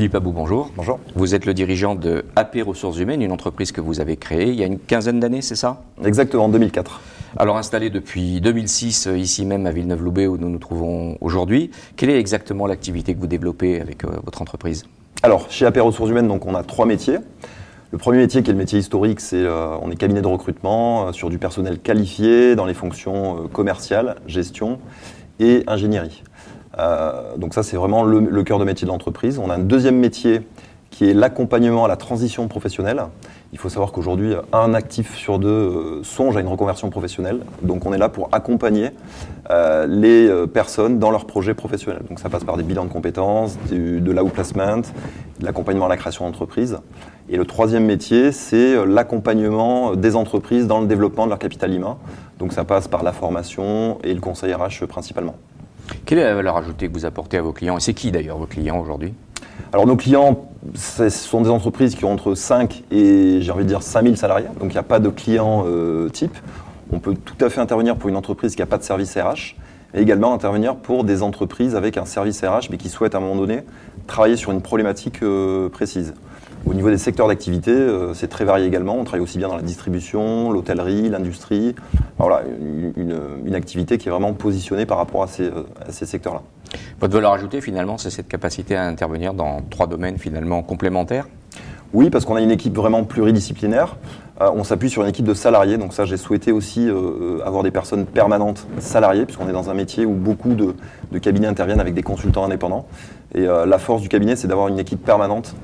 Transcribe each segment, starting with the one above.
Philippe Abou, bonjour. Bonjour. Vous êtes le dirigeant de AP Ressources Humaines, une entreprise que vous avez créée il y a une quinzaine d'années, c'est ça? Exactement, en 2004. Alors installé depuis 2006, ici même à Villeneuve-Loubet, où nous nous trouvons aujourd'hui, quelle est exactement l'activité que vous développez avec votre entreprise? Alors, chez AP Ressources Humaines, donc, on a 3 métiers. Le premier métier, qui est le métier historique, c'est on est cabinet de recrutement sur du personnel qualifié dans les fonctions commerciales, gestion et ingénierie. Donc ça, c'est vraiment le cœur de métier de l'entreprise. On a un deuxième métier qui est l'accompagnement à la transition professionnelle. Il faut savoir qu'aujourd'hui, un actif sur deux songe à une reconversion professionnelle. Donc on est là pour accompagner les personnes dans leurs projets professionnels. Donc ça passe par des bilans de compétences, de l'outplacement, de l'accompagnement à la création d'entreprise. Et le troisième métier, c'est l'accompagnement des entreprises dans le développement de leur capital humain. Donc ça passe par la formation et le conseil RH principalement. Quelle est la valeur ajoutée que vous apportez à vos clients? Et c'est qui d'ailleurs vos clients aujourd'hui? Alors nos clients, ce sont des entreprises qui ont entre 5 et j'ai envie de dire 5000 salariés, donc il n'y a pas de client type. On peut tout à fait intervenir pour une entreprise qui n'a pas de service RH, et également intervenir pour des entreprises avec un service RH, mais qui souhaitent à un moment donné travailler sur une problématique précise. Au niveau des secteurs d'activité, c'est très varié également. On travaille aussi bien dans la distribution, l'hôtellerie, l'industrie. Voilà, une activité qui est vraiment positionnée par rapport à ces secteurs-là. Votre valeur ajoutée, finalement, c'est cette capacité à intervenir dans 3 domaines finalement complémentaires? Oui, parce qu'on a une équipe vraiment pluridisciplinaire. On s'appuie sur une équipe de salariés. Donc ça, j'ai souhaité aussi avoir des personnes permanentes salariées, puisqu'on est dans un métier où beaucoup de cabinets interviennent avec des consultants indépendants. Et la force du cabinet, c'est d'avoir une équipe permanente,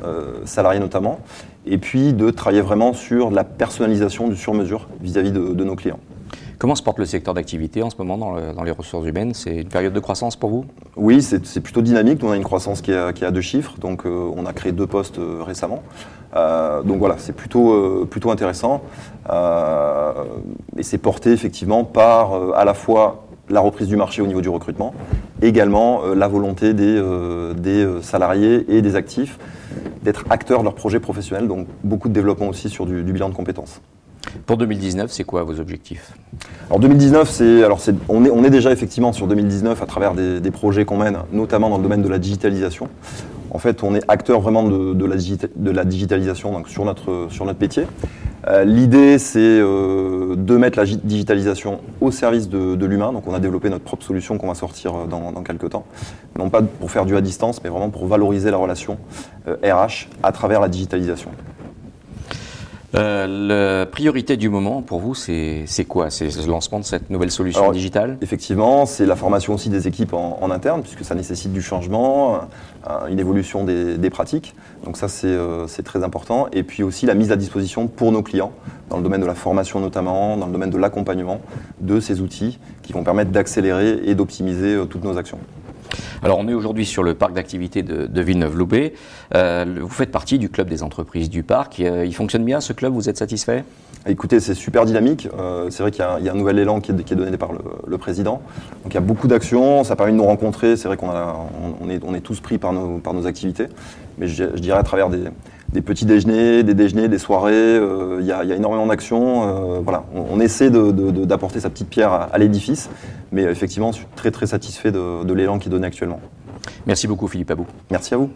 salariée notamment, et puis de travailler vraiment sur la personnalisation du sur-mesure vis-à-vis de nos clients. Comment se porte le secteur d'activité en ce moment dans les ressources humaines? C'est une période de croissance pour vous? Oui, c'est plutôt dynamique. On a une croissance qui est à 2 chiffres, donc on a créé 2 postes récemment. Donc voilà, c'est plutôt intéressant. Et c'est porté effectivement par à la fois la reprise du marché au niveau du recrutement, également la volonté des salariés et des actifs d'être acteurs de leur projet professionnel, donc beaucoup de développement aussi sur du bilan de compétences. Pour 2019, c'est quoi vos objectifs? Alors 2019, on est déjà effectivement sur 2019 à travers des projets qu'on mène, notamment dans le domaine de la digitalisation. En fait, on est acteur vraiment de la digitalisation donc sur notre métier. L'idée, c'est de mettre la digitalisation au service de l'humain. Donc on a développé notre propre solution qu'on va sortir dans quelques temps. Non pas pour faire du à distance, mais vraiment pour valoriser la relation RH à travers la digitalisation. La priorité du moment pour vous, c'est quoi? C'est le lancement de cette nouvelle solution digitale? Effectivement, c'est la formation aussi des équipes en interne, puisque ça nécessite du changement, une évolution des pratiques. Donc ça, c'est très important. Et puis aussi la mise à disposition pour nos clients, dans le domaine de la formation notamment, dans le domaine de l'accompagnement de ces outils qui vont permettre d'accélérer et d'optimiser toutes nos actions. Alors on est aujourd'hui sur le parc d'activités de Villeneuve-Loubet. Vous faites partie du club des entreprises du parc. Il fonctionne bien ce club, vous êtes satisfait? Écoutez, c'est super dynamique. C'est vrai qu'il y a un nouvel élan qui est donné par le président. Donc il y a beaucoup d'actions, ça permet de nous rencontrer. C'est vrai qu'on est tous pris par nos activités. Mais je dirais à travers des petits déjeuners, des soirées, il y a énormément d'actions. Voilà, on essaie d'apporter sa petite pierre à l'édifice. Mais effectivement, je suis très très satisfait de l'élan qui est donné actuellement. Merci beaucoup Philippe Abou. Merci à vous.